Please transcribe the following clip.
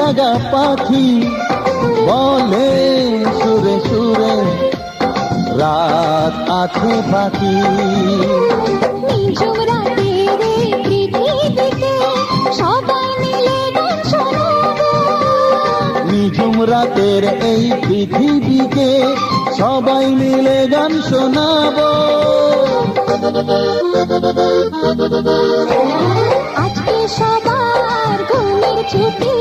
জাগা পাখি বলে সুরে সুরে রাত আছে বাকি। নিঝুম রাতের এই পৃথিবীতে সবাই মিলে গান শোনাবো। নিঝুম রাতের এই পৃথিবীকে সবাই মিলে গান শোনাবো। আজকে সবার ঘুমের ছুটি।